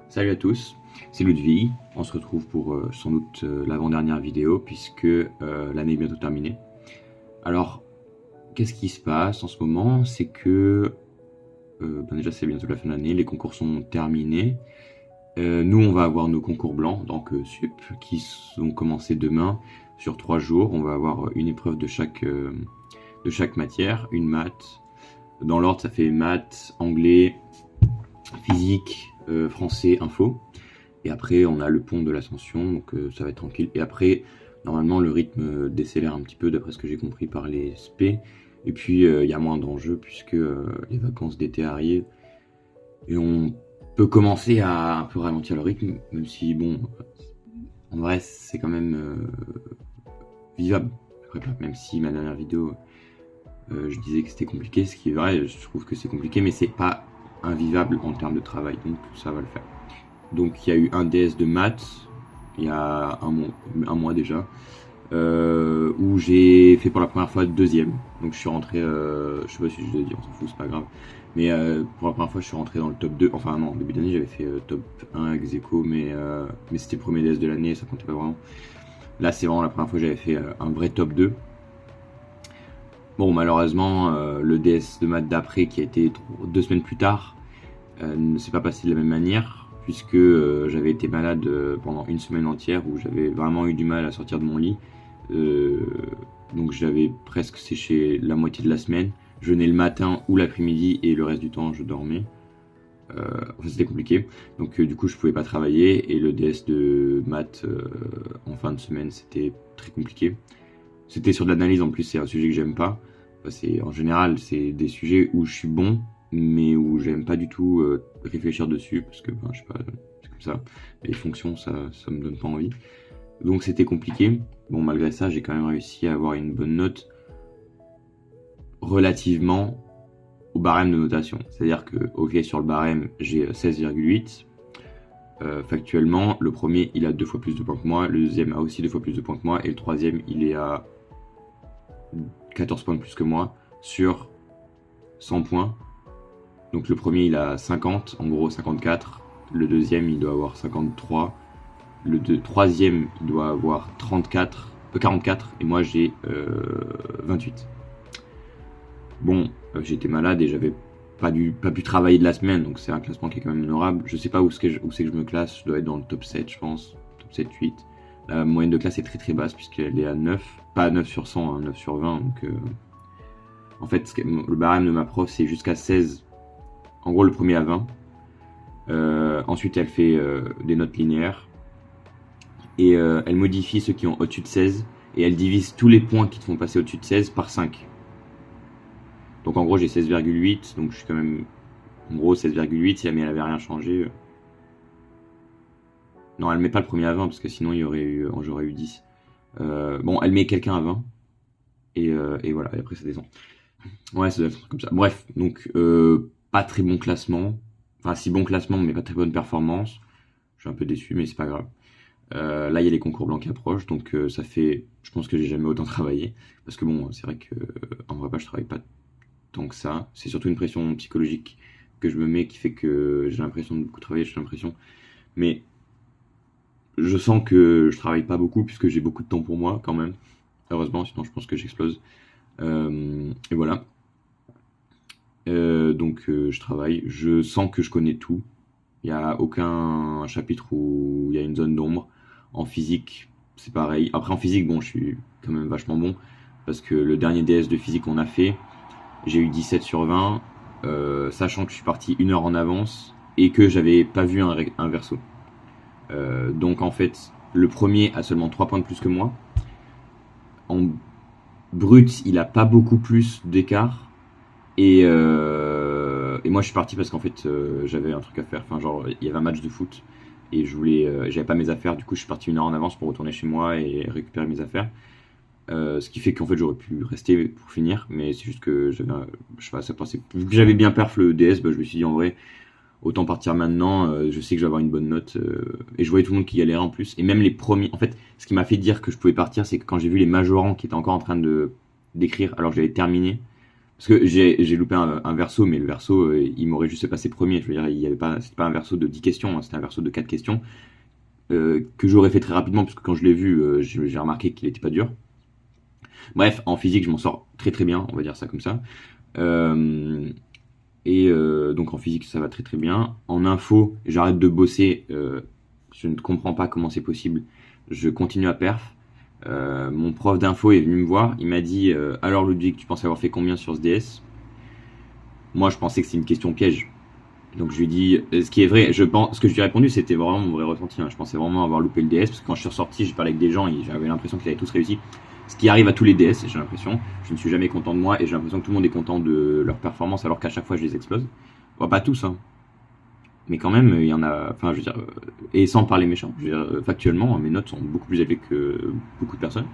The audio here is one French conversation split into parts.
Salut à tous, c'est Ludwig. On se retrouve pour sans doute l'avant-dernière vidéo puisque l'année est bientôt terminée. Alors, qu'est-ce qui se passe en ce moment? C'est que déjà c'est bientôt la fin de l'année, les concours sont terminés. Nous on va avoir nos concours blancs, donc sup, qui vont commencer demain sur 3 jours. On va avoir une épreuve de chaque matière, une maths. Dans l'ordre ça fait maths, anglais, physique, français, info. Et après, on a le pont de l'Ascension, donc ça va être tranquille. Et après, normalement, le rythme décélère un petit peu, d'après ce que j'ai compris par les SP. Et puis, il y a moins d'enjeux, puisque les vacances d'été arrivent. Et on peut commencer à un peu ralentir le rythme, même si, bon, en vrai, c'est quand même vivable. Même si ma dernière vidéo, je disais que c'était compliqué, ce qui est vrai, je trouve que c'est compliqué, mais c'est pas invivable en termes de travail, donc ça va le faire. Donc il y a eu un DS de maths, il y a un mois déjà, où j'ai fait pour la première fois deuxième. Donc je suis rentré, je sais pas si je dois dire, on s'en fout, c'est pas grave. Mais pour la première fois je suis rentré dans le top 2, enfin non, début d'année j'avais fait top 1 ex aequo, mais c'était le premier DS de l'année, ça comptait pas vraiment. Là c'est vraiment la première fois que j'avais fait un vrai top 2. Bon malheureusement le DS de maths d'après qui a été 2 semaines plus tard ne s'est pas passé de la même manière, puisque j'avais été malade pendant une semaine entière où j'avais vraiment eu du mal à sortir de mon lit. Donc j'avais presque séché la moitié de la semaine. Je venais le matin ou l'après-midi et le reste du temps je dormais. Enfin, c'était compliqué. Donc du coup je pouvais pas travailler et le DS de maths en fin de semaine c'était très compliqué. C'était sur de l'analyse en plus, c'est un sujet que j'aime pas. En général c'est des sujets où je suis bon mais où j'aime pas du tout réfléchir dessus parce que je sais pas, c'est comme ça. Les fonctions ça me donne pas envie. Donc c'était compliqué. Bon malgré ça j'ai quand même réussi à avoir une bonne note relativement au barème de notation. C'est-à-dire que ok sur le barème j'ai 16,8. Factuellement le premier il a 2 fois plus de points que moi, le deuxième a aussi 2 fois plus de points que moi et le troisième il est à 14 points de plus que moi sur 100 points. Donc le premier il a 50, en gros 54, le deuxième il doit avoir 53, le troisième il doit avoir 44 et moi j'ai 28. Bon, j'étais malade et j'avais pas pu travailler de la semaine, donc c'est un classement qui est quand même honorable. Je sais pas où c'est que je me classe, je dois être dans le top 7 je pense, top 7, 8. La moyenne de classe est très très basse puisqu'elle est à 9, pas 9 sur 100, hein, 9 sur 20, donc en fait le barème de ma prof c'est jusqu'à 16. En gros, le premier à 20. Ensuite, elle fait des notes linéaires. Et elle modifie ceux qui ont au-dessus de 16. Et elle divise tous les points qui te font passer au-dessus de 16 par 5. Donc en gros, j'ai 16,8. Donc je suis quand même... En gros, 16,8. Si elle avait rien changé... Non, elle met pas le premier à 20 parce que sinon j'aurais eu 10. Bon, elle met quelqu'un à 20. Et voilà, et après ça descend. Ouais, ça doit être comme ça. Bref, donc... pas très bon classement, enfin si bon classement mais pas très bonne performance. Je suis un peu déçu mais c'est pas grave. Là il y a les concours blancs qui approchent donc ça fait, je pense que j'ai jamais autant travaillé parce que bon c'est vrai que en vrai pas je travaille pas tant que ça. C'est surtout une pression psychologique que je me mets qui fait que j'ai l'impression de beaucoup travailler, j'ai l'impression. Mais je sens que je travaille pas beaucoup puisque j'ai beaucoup de temps pour moi quand même. Heureusement sinon je pense que j'explose. Et voilà. Donc je travaille, je sens que je connais tout. Il n'y a aucun chapitre où il y a une zone d'ombre. En physique, c'est pareil. Après en physique, bon, je suis quand même vachement bon. Parce que le dernier DS de physique qu'on a fait, j'ai eu 17 sur 20. Sachant que je suis parti 1 heure en avance et que j'avais pas vu un verso. Donc en fait, le premier a seulement 3 points de plus que moi. En brut, il a pas beaucoup plus d'écart. Et moi je suis parti parce qu'en fait j'avais un truc à faire, enfin genre il y avait un match de foot et j'avais pas mes affaires, du coup je suis parti 1 heure en avance pour retourner chez moi et récupérer mes affaires. Ce qui fait qu'en fait j'aurais pu rester pour finir, mais c'est juste que je sais pas, ça passait, vu que j'avais bien perf le DS, bah, je me suis dit en vrai autant partir maintenant, je sais que je vais avoir une bonne note et je voyais tout le monde qui galérait en plus, et même les premiers, en fait ce qui m'a fait dire que je pouvais partir c'est que quand j'ai vu les majorants qui étaient encore en train d'écrire alors que j'avais terminé, Parce que j'ai loupé un verso, mais le verso, il m'aurait juste passé premier. Je veux dire, il y avait pas, c'était pas un verso de 10 questions, hein, c'était un verso de 4 questions que j'aurais fait très rapidement, parce que quand je l'ai vu, j'ai remarqué qu'il était pas dur. Bref, en physique, je m'en sors très très bien, on va dire ça comme ça. Euh, donc en physique, ça va très très bien. En info, j'arrête de bosser. Je ne comprends pas comment c'est possible. Je continue à perf. Mon prof d'info est venu me voir. Il m'a dit alors Ludwig, tu penses avoir fait combien sur ce DS? Moi, je pensais que c'était une question piège. Donc je lui ai dit ce qui est vrai. Ce que je lui ai répondu, c'était vraiment mon vrai ressenti, hein. Je pensais vraiment avoir loupé le DS parce que quand je suis ressorti, j'ai parlé avec des gens et j'avais l'impression qu'ils avaient tous réussi. Ce qui arrive à tous les DS, j'ai l'impression. Je ne suis jamais content de moi et j'ai l'impression que tout le monde est content de leur performance alors qu'à chaque fois je les explose. Bon, pas tous, hein. Mais quand même, il y en a. Enfin, je veux dire, et sans parler méchant, je veux dire, factuellement, mes notes sont beaucoup plus élevées que beaucoup de personnes.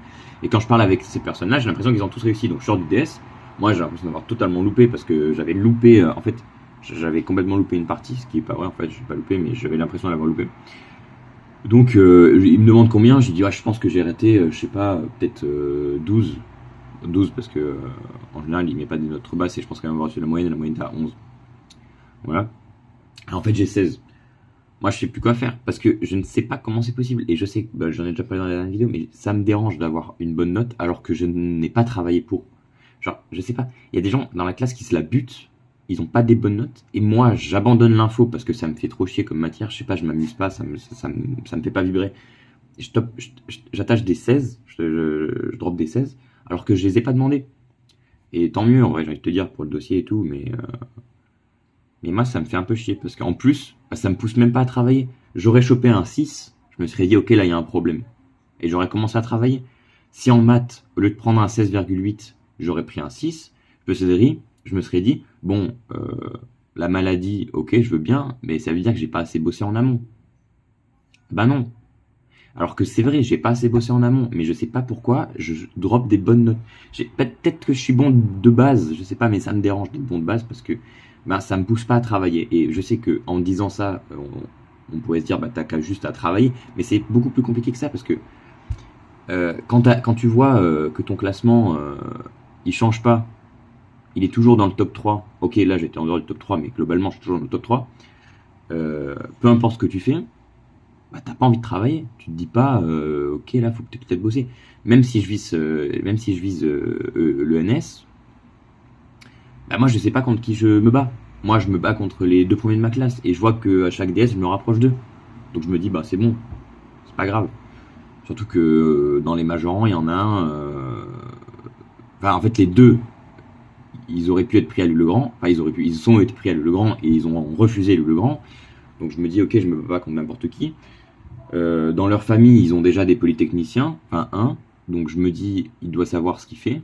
Et quand je parle avec ces personnes-là, j'ai l'impression qu'ils ont tous réussi. Donc, je sors du DS. Moi, j'ai l'impression d'avoir totalement loupé parce que j'avais loupé. En fait, j'avais complètement loupé une partie, ce qui est pas vrai. En fait, je n'ai pas loupé, mais j'avais l'impression d'avoir loupé. Donc, il me demande combien. Je lui dis, ouais, je pense que j'ai raté, je sais pas, peut-être 12. 12 parce que, en général, il met pas des notes trop basses et je pense quand même avoir reçu la moyenne. La moyenne est à 11. Voilà. En fait, j'ai 16. Moi, je sais plus quoi faire parce que je ne sais pas comment c'est possible. Et je sais que bah, j'en ai déjà parlé dans la dernière vidéo, mais ça me dérange d'avoir une bonne note alors que je n'ai pas travaillé pour. Genre, je sais pas. Il y a des gens dans la classe qui se la butent, ils ont pas des bonnes notes. Et moi, j'abandonne l'info parce que ça me fait trop chier comme matière. Je sais pas, je m'amuse pas, ça me fait pas vibrer. J'attache des 16, je drop des 16 alors que je les ai pas demandés. Et tant mieux, en vrai, j'ai envie de te dire pour le dossier et tout, mais moi, ça me fait un peu chier parce qu'en plus, bah, ça me pousse même pas à travailler. J'aurais chopé un 6, je me serais dit, ok, là, il y a un problème. Et j'aurais commencé à travailler. Si en maths, au lieu de prendre un 16,8, j'aurais pris un 6, je me serais dit, bon, la maladie, ok, je veux bien, mais ça veut dire que j'ai pas assez bossé en amont. Bah non. Alors que c'est vrai, j'ai pas assez bossé en amont, mais je sais pas pourquoi, je drop des bonnes notes. Peut-être que je suis bon de base, je sais pas, mais ça me dérange d'être bon de base parce que bah, ça me pousse pas à travailler. Et je sais que en disant ça, on pourrait se dire bah t'as qu'à juste à travailler, mais c'est beaucoup plus compliqué que ça parce que quand tu vois que ton classement il change pas, il est toujours dans le top 3. Ok, là j'étais en dehors du top 3, mais globalement je suis toujours dans le top 3. Peu importe ce que tu fais, bah, t'as pas envie de travailler. Tu te dis pas, ok, là, faut peut-être bosser. Même si je vise l'ENS, bah, moi, je sais pas contre qui je me bats. Moi, je me bats contre les deux premiers de ma classe. Et je vois qu'à chaque DS, je me rapproche d'eux. Donc, je me dis, bah, c'est bon. C'est pas grave. Surtout que dans les majorants, il y en a un. Enfin, en fait, les deux, ils auraient pu être pris à Louis-le-Grand. Enfin, ils ont été pris à Louis-le-Grand et ils ont refusé Louis-le-Grand. Donc, je me dis, ok, je me bats contre n'importe qui. Dans leur famille, ils ont déjà des polytechniciens, enfin un, donc je me dis, il doit savoir ce qu'il fait.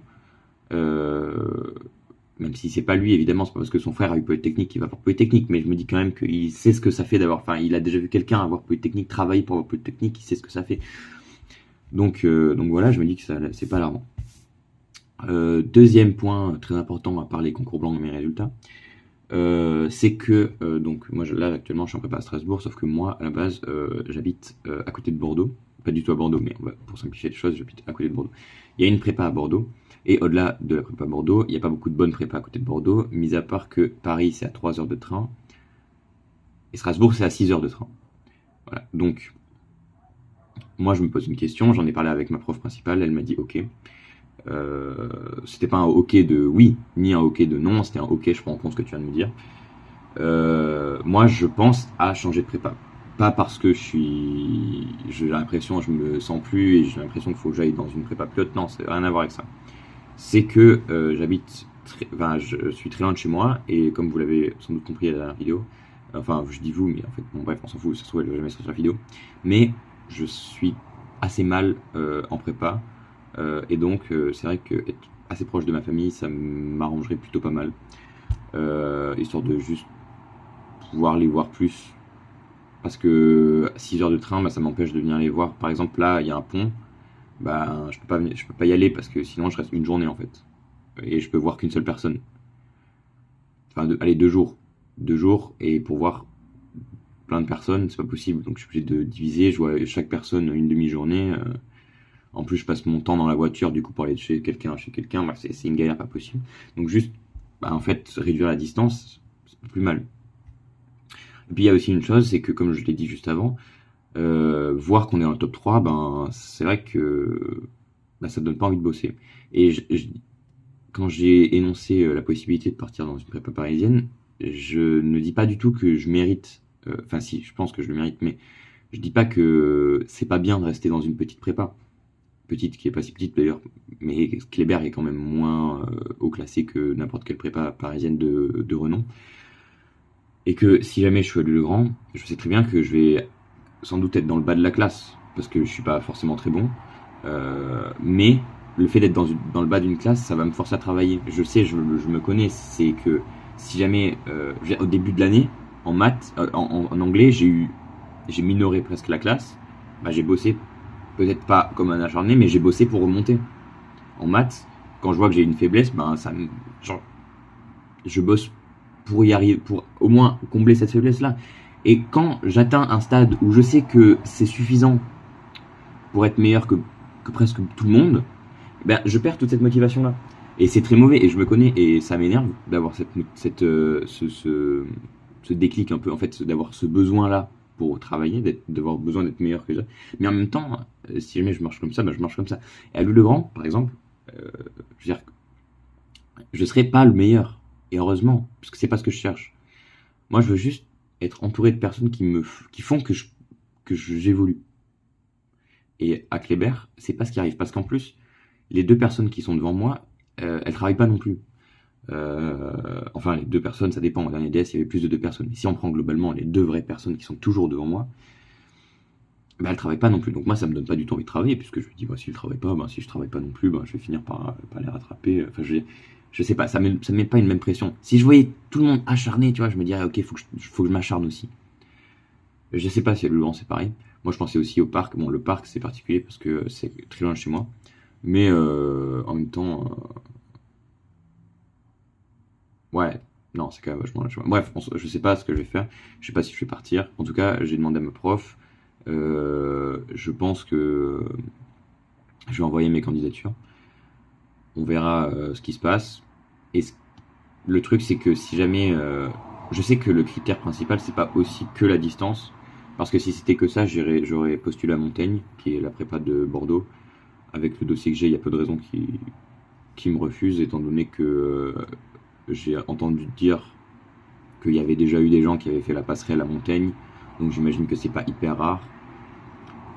Euh, Même si c'est pas lui, évidemment, c'est pas parce que son frère a eu Polytechnique qu'il va pour Polytechnique, mais je me dis quand même qu'il sait ce que ça fait d'avoir, enfin, il a déjà vu quelqu'un avoir Polytechnique, travailler pour avoir Polytechnique, il sait ce que ça fait. Donc voilà, je me dis que ça, c'est pas alarmant. Deuxième point très important, à part les concours blancs de mes résultats, c'est que donc moi là actuellement je suis en prépa à Strasbourg, sauf que moi à la base j'habite à côté de Bordeaux, pas du tout à Bordeaux, mais pour simplifier les choses, j'habite à côté de Bordeaux. Il y a une prépa à Bordeaux, et au-delà de la prépa à Bordeaux, il n'y a pas beaucoup de bonnes prépas à côté de Bordeaux, mis à part que Paris c'est à 3 heures de train, et Strasbourg c'est à 6 heures de train. Voilà, donc moi je me pose une question, j'en ai parlé avec ma prof principale, elle m'a dit ok. C'était pas un ok de oui, ni un ok de non, c'était un ok, je prends en compte ce que tu viens de me dire. Moi, je pense à changer de prépa. Pas parce que j'ai l'impression, je me sens plus et j'ai l'impression qu'il faut que j'aille dans une prépa plus haute. Non, c'est rien à voir avec ça. C'est que enfin, je suis très loin de chez moi et comme vous l'avez sans doute compris à la dernière vidéo, enfin, je dis vous, mais en fait, bon, bref, on s'en fout, ça se trouve, elle va jamais sur la vidéo. Mais je suis assez mal en prépa et donc c'est vrai que être assez proche de ma famille, ça m'arrangerait plutôt pas mal. Histoire de juste pouvoir les voir plus. Parce que 6 heures de train, bah, ça m'empêche de venir les voir. Par exemple, là, il y a un pont, bah, je peux pas y aller parce que sinon je reste une journée en fait. Et je peux voir qu'une seule personne. Enfin, allez, 2 jours. 2 jours, et pour voir plein de personnes, c'est pas possible. Donc je suis obligé de diviser, je vois chaque personne une demi-journée. En plus, je passe mon temps dans la voiture, du coup, pour aller de chez quelqu'un à chez quelqu'un, bah, c'est une galère pas possible. Donc juste bah, en fait, réduire la distance, c'est pas plus mal. Et puis il y a aussi une chose, c'est que comme je l'ai dit juste avant, voir qu'on est dans le top 3, ben c'est vrai que bah, ça donne pas envie de bosser. Et quand j'ai énoncé la possibilité de partir dans une prépa parisienne, je ne dis pas du tout que je mérite, enfin si, je pense que je le mérite, mais je dis pas que c'est pas bien de rester dans une petite prépa. Petite, qui est pas si petite d'ailleurs, mais Kléber est quand même moins haut classé que n'importe quelle prépa parisienne de renom. Et que si jamais je suis à Louis-le-Grand, je sais très bien que je vais sans doute être dans le bas de la classe, parce que je suis pas forcément très bon. Mais le fait d'être dans le bas d'une classe, ça va me forcer à travailler. Je sais, je me connais, c'est que si jamais, au début de l'année, en maths, en anglais, j'ai minoré presque la classe. Bah, j'ai bossé, peut-être pas comme un acharné, mais j'ai bossé pour remonter. En maths, quand je vois que j'ai une faiblesse, ben genre, je bosse pour y arriver, pour au moins combler cette faiblesse-là. Et quand j'atteins un stade où je sais que c'est suffisant pour être meilleur que presque tout le monde, ben je perds toute cette motivation-là. Et c'est très mauvais, et je me connais, et ça m'énerve d'avoir ce déclic un peu, en fait, d'avoir ce besoin-là pour travailler, d'avoir besoin d'être meilleur que les autres. Mais en même temps, si jamais je marche comme ça, ben je marche comme ça. Et à Louis-le-Grand, par exemple, je veux dire, je serai pas le meilleur. Et heureusement, parce que c'est pas ce que je cherche. Moi, je veux juste être entouré de personnes qui font que j'évolue. Et à Kléber, c'est pas ce qui arrive. Parce qu'en plus, les deux personnes qui sont devant moi, elles travaillent pas non plus. Enfin, les deux personnes, ça dépend. Au dernier DS, il y avait plus de deux personnes. Mais si on prend globalement les deux vraies personnes qui sont toujours devant moi, bah, elles travaillent pas non plus. Donc moi, ça me donne pas du tout envie de travailler, puisque je me dis, bah, si je travaille pas, bah, si je travaille pas non plus, bah, je vais finir par les rattraper. Enfin, je sais pas, ça me met pas une même pression. Si je voyais tout le monde acharné, tu vois, je me dirais, ok, faut que je m'acharne aussi. Je sais pas si à Louvain c'est pareil. Moi, je pensais aussi au parc. Bon, le parc, c'est particulier parce que c'est très loin de chez moi. Mais en même temps, ouais, non, c'est quand même vachement loin de chez moi. Bref, je sais pas ce que je vais faire. Je sais pas si je vais partir. En tout cas, j'ai demandé à ma prof. Je pense que je vais envoyer mes candidatures. On verra ce qui se passe. Et le truc, c'est que si jamais, je sais que le critère principal, c'est pas aussi que la distance, parce que si c'était que ça, j'aurais postulé à Montaigne, qui est la prépa de Bordeaux. Avec le dossier que j'ai, il y a peu de raisons qui me refusent, étant donné que j'ai entendu dire qu'il y avait déjà eu des gens qui avaient fait la passerelle à Montaigne, donc j'imagine que c'est pas hyper rare.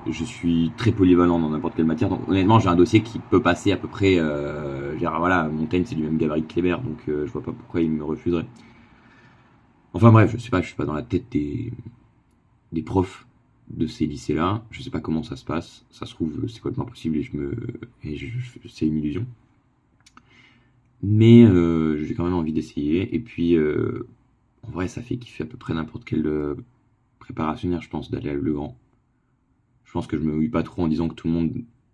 Je suis très polyvalent dans n'importe quelle matière, donc honnêtement j'ai un dossier qui peut passer à peu près, voilà, Montaigne c'est du même gabarit que Kléber, donc je vois pas pourquoi il me refuserait. Enfin bref, je sais pas, je suis pas dans la tête des profs de ces lycées-là, je sais pas comment ça se passe, ça se trouve c'est complètement possible c'est une illusion. Mais j'ai quand même envie d'essayer, et puis en vrai ça fait kiffer à peu près n'importe quel préparationnaire, je pense, d'aller à Le Grand. Je pense que je me mouille pas trop en disant que tout le monde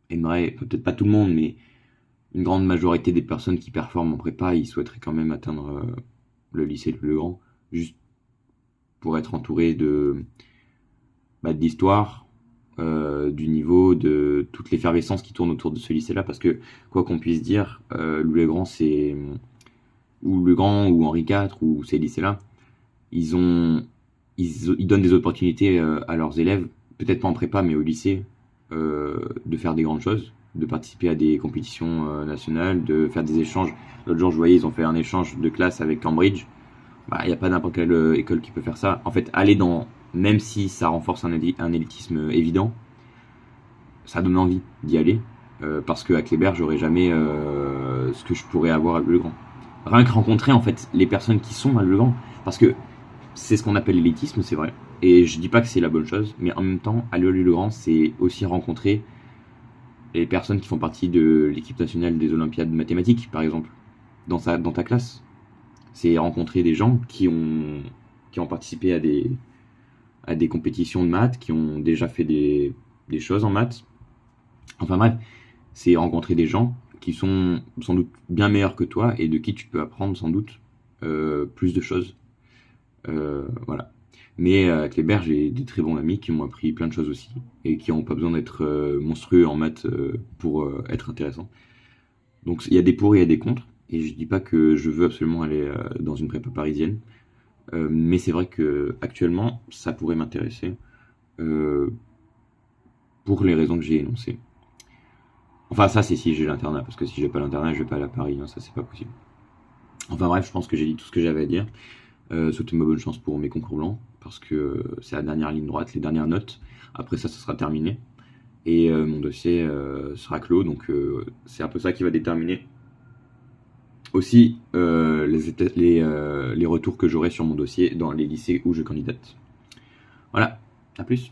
aimerait, peut-être pas tout le monde, mais une grande majorité des personnes qui performent en prépa, ils souhaiteraient quand même atteindre le lycée de Le Grand, juste pour être entouré d'histoire, du niveau, de toute l'effervescence qui tourne autour de ce lycée-là, parce que quoi qu'on puisse dire, Louis-le-Grand, ou Le Grand, ou Henri IV, ou ces lycées-là, ils donnent des opportunités à leurs élèves, peut-être pas en prépa, mais au lycée, de faire des grandes choses, de participer à des compétitions nationales, de faire des échanges. L'autre jour, je voyais, ils ont fait un échange de classe avec Cambridge. Bah, il n'y a pas n'importe quelle école qui peut faire ça. En fait, même si ça renforce un élitisme évident, ça donne envie d'y aller. Parce qu'à Kléber, j'aurais jamais ce que je pourrais avoir à Le Grand. Rien que rencontrer, en fait, les personnes qui sont à Le Grand. Parce que c'est ce qu'on appelle l'élitisme, c'est vrai. Et je dis pas que c'est la bonne chose, mais en même temps, aller à Le Grand, c'est aussi rencontrer les personnes qui font partie de l'équipe nationale des Olympiades mathématiques, par exemple, dans ta classe. C'est rencontrer des gens qui ont participé à des compétitions de maths, qui ont déjà fait des choses en maths. Enfin bref, c'est rencontrer des gens qui sont sans doute bien meilleurs que toi et de qui tu peux apprendre sans doute plus de choses. Voilà. Mais avec les berges, j'ai des très bons amis qui m'ont appris plein de choses aussi et qui n'ont pas besoin d'être monstrueux en maths pour être intéressants. Donc il y a des pour et il y a des contre. Et je dis pas que je veux absolument aller dans une prépa parisienne, mais c'est vrai que actuellement, ça pourrait m'intéresser euh, pour les raisons que j'ai énoncées. Enfin, ça, c'est si j'ai l'internat, parce que si j'ai pas l'internat, je vais pas aller à Paris, non, ça, c'est pas possible. Enfin bref, je pense que j'ai dit tout ce que j'avais à dire. Souhaitez-moi bonne chance pour mes concours blancs, parce que c'est la dernière ligne droite, les dernières notes. Après ça, ça sera terminé. Et mon dossier sera clos, donc c'est un peu ça qui va déterminer aussi les retours que j'aurai sur mon dossier dans les lycées où je candidate. Voilà, à plus.